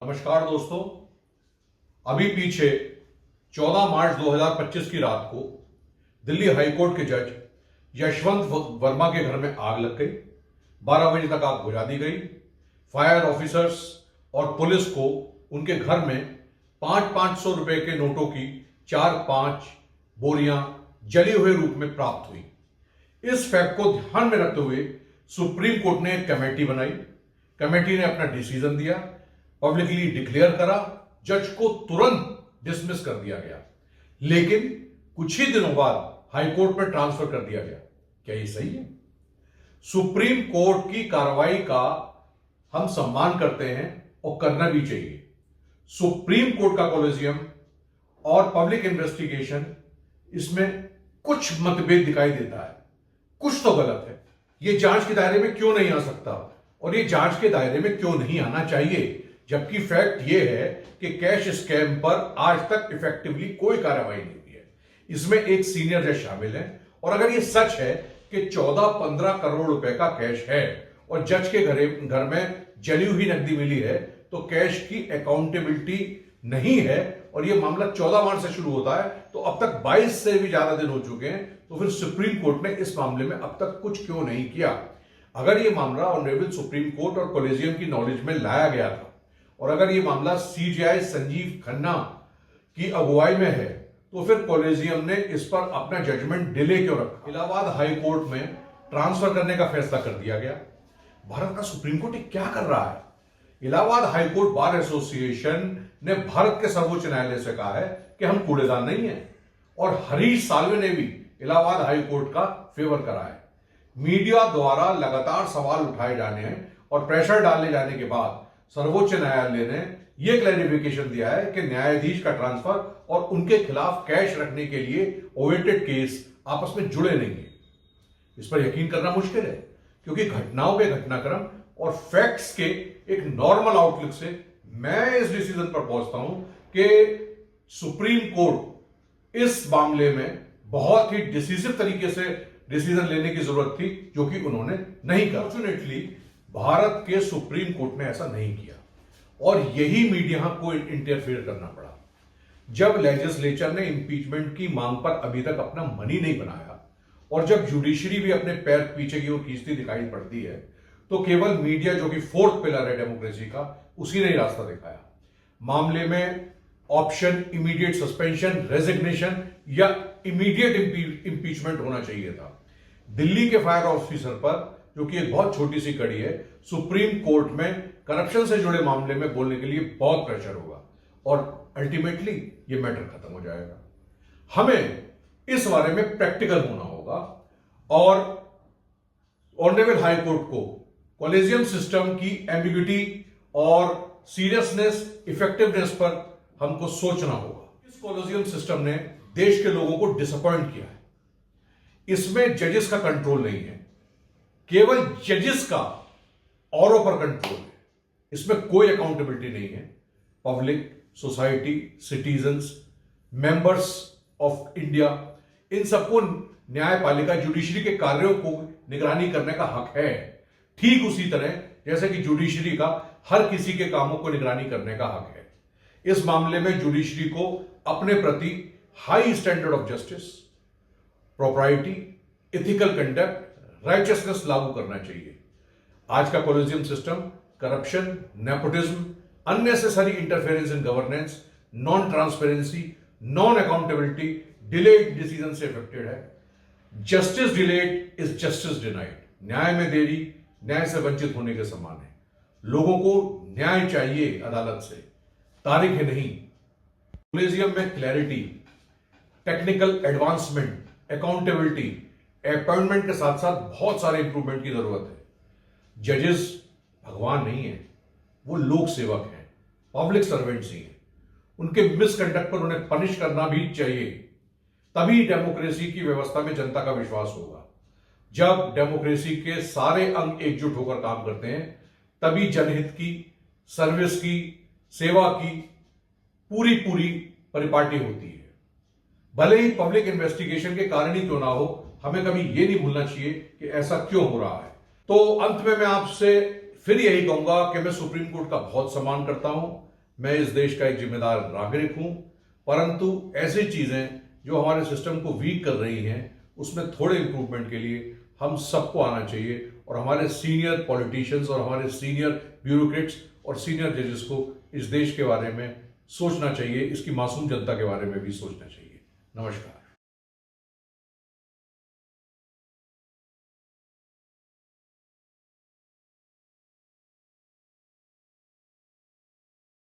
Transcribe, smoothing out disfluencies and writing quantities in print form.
नमस्कार दोस्तों। अभी पीछे 14 मार्च 2025 की रात को दिल्ली हाईकोर्ट के जज यशवंत वर्मा के घर में आग लग गई। 12 बजे तक आग बुझा दी गई। फायर ऑफिसर्स और पुलिस को उनके घर में 500 रुपए के नोटों की 4-5 बोरियां जली हुए रूप में प्राप्त हुई। इस फैक्ट को ध्यान में रखते हुए सुप्रीम कोर्ट ने एक कमेटी बनाई। कमेटी ने अपना डिसीजन दिया, पब्लिकली डिक्लेयर करा, जज को तुरंत डिसमिस कर दिया गया। लेकिन कुछ ही दिनों बाद हाईकोर्ट में ट्रांसफर कर दिया गया। क्या ये सही है? सुप्रीम कोर्ट की कार्रवाई का हम सम्मान करते हैं और करना भी चाहिए। सुप्रीम कोर्ट का कॉलेजियम और पब्लिक इन्वेस्टिगेशन, इसमें कुछ मतभेद दिखाई देता है, कुछ तो गलत है। ये जांच के दायरे में क्यों नहीं आ सकता और ये जांच के दायरे में क्यों नहीं आना चाहिए? जबकि फैक्ट ये है कि कैश स्कैम पर आज तक इफेक्टिवली कोई कार्रवाई नहीं हुई है। इसमें एक सीनियर जज शामिल है और अगर ये सच है कि 14-15 करोड़ रुपए का कैश है और जज के घर में जली हुई नकदी मिली है, तो कैश की अकाउंटेबिलिटी नहीं है और ये मामला 14 मार्च से शुरू होता है, तो अब तक 22 से भी ज्यादा दिन हो चुके हैं। तो फिर सुप्रीम कोर्ट ने इस मामले में अब तक कुछ क्यों नहीं किया? अगर ये मामला ऑनरेबल सुप्रीम कोर्ट और कॉलेजियम की नॉलेज में लाया गया था और अगर ये मामला सीजेआई संजीव खन्ना की अगुवाई में है, तो फिर कॉलेजियम ने इस पर अपना जजमेंट डिले क्यों रखा? इलाहाबाद हाई कोर्ट में ट्रांसफर करने का फैसला कर दिया गया। भारत का सुप्रीम कोर्ट क्या कर रहा है? Allahabad high court bar association ने भारत के सर्वोच्च न्यायालय से कहा है कि हम कूड़ेदान नहीं है और हरीश साल्वे ने भी इलाहाबाद हाई कोर्ट का फेवर करा है। मीडिया द्वारा लगातार सवाल उठाए जाने हैं और प्रेशर डालने जाने के बाद सर्वोच्च न्यायालय ने यह क्लैरिफिकेशन दिया है कि न्यायाधीश का ट्रांसफर और उनके खिलाफ कैश रखने के लिए ओवेटेड केस आपस में जुड़े नहीं है। इस पर यकीन करना मुश्किल है क्योंकि घटनाओं के घटनाक्रम और फैक्ट्स के एक नॉर्मल आउटलुक से मैं इस डिसीजन पर पहुंचता हूं कि सुप्रीम कोर्ट इस मामले में बहुत ही डिसीसिव तरीके से डिसीजन लेने की जरूरत थी, जो कि उन्होंने नहीं किया। फॉर्चुनेटली भारत के सुप्रीम कोर्ट ने ऐसा नहीं किया और यही मीडिया को इंटरफेयर करना पड़ा। जब लेजिस्लेचर ने इंपीचमेंट की मांग पर अभी तक अपना मन ही नहीं बनाया और जब जुडिशरी भी अपने पैर पीछे की ओर खींचती दिखाई पड़ती है, तो केवल मीडिया, जो कि फोर्थ पिलर है डेमोक्रेसी का, उसी ने रास्ता दिखाया। मामले में ऑप्शन इमीडिएट सस्पेंशन, रेजिग्नेशन या इमीडिएट इंपीचमेंट होना चाहिए था। दिल्ली के फायर ऑफिसर पर, जो कि एक बहुत छोटी सी कड़ी है, सुप्रीम कोर्ट में करप्शन से जुड़े मामले में बोलने के लिए बहुत प्रेशर होगा और अल्टीमेटली ये मैटर खत्म हो जाएगा। हमें इस बारे में प्रैक्टिकल होना होगा और ऑनरेबल हाई कोर्ट को कॉलेजियम सिस्टम की एम्बिग्यूटी और सीरियसनेस, इफेक्टिवनेस पर हमको सोचना होगा। इस कॉलेजियम सिस्टम ने देश के लोगों को डिसअपॉइंट किया है। इसमें जजेस का कंट्रोल नहीं है, केवल जजेस का औरों पर कंट्रोल है। इसमें कोई अकाउंटेबिलिटी नहीं है। Public, society, citizens, members of India, इन सबको न्यायपालिका, जुडिशरी के कार्यों को निगरानी करने का हक है, ठीक उसी तरह जैसे कि जुडिशरी का हर किसी के कामों को निगरानी करने का हक है। इस मामले में जुडिशरी को अपने प्रति high standard of justice, propriety, ethical conduct, righteousness लागू करना चाहिए। आज का collegium system corruption, nepotism, unnecessary interference in governance, non transparency, non accountability, delayed decision से अफेक्टेड है। Justice delayed is justice denied. न्याय में देरी न्याय से वंचित होने के समान है। लोगों को न्याय चाहिए अदालत से, तारीखें नहीं। कॉलेजियम में clarity, technical advancement, accountability, appointment के साथ साथ बहुत सारे इंप्रूवमेंट की जरूरत है। जजेस भगवान नहीं है, वो लोक सेवक हैं, पब्लिक सर्वेंट्स ही हैं। उनके मिसकंडक्ट पर उन्हें पनिश करना भी चाहिए, तभी डेमोक्रेसी की व्यवस्था में जनता का विश्वास होगा। जब डेमोक्रेसी के सारे अंग एकजुट होकर काम करते हैं, तभी जनहित की, सर्विस की, सेवा की पूरी परिपाटी होती है। भले ही पब्लिक इन्वेस्टिगेशन के कारण ही क्यों ना हो, हमें कभी यह नहीं भूलना चाहिए कि ऐसा क्यों हो रहा है। तो अंत में मैं आपसे फिर यही कहूंगा कि मैं सुप्रीम कोर्ट का बहुत सम्मान करता हूं। मैं इस देश का एक जिम्मेदार नागरिक हूं, परंतु ऐसी चीजें जो हमारे सिस्टम को वीक कर रही हैं उसमें थोड़े इंप्रूवमेंट के लिए हम सबको आना चाहिए और हमारे सीनियर पॉलिटिशियंस और हमारे सीनियर ब्यूरोक्रेट्स और सीनियर जजेस को इस देश के बारे में सोचना चाहिए, इसकी मासूम जनता के बारे में भी सोचना चाहिए। नमस्कार।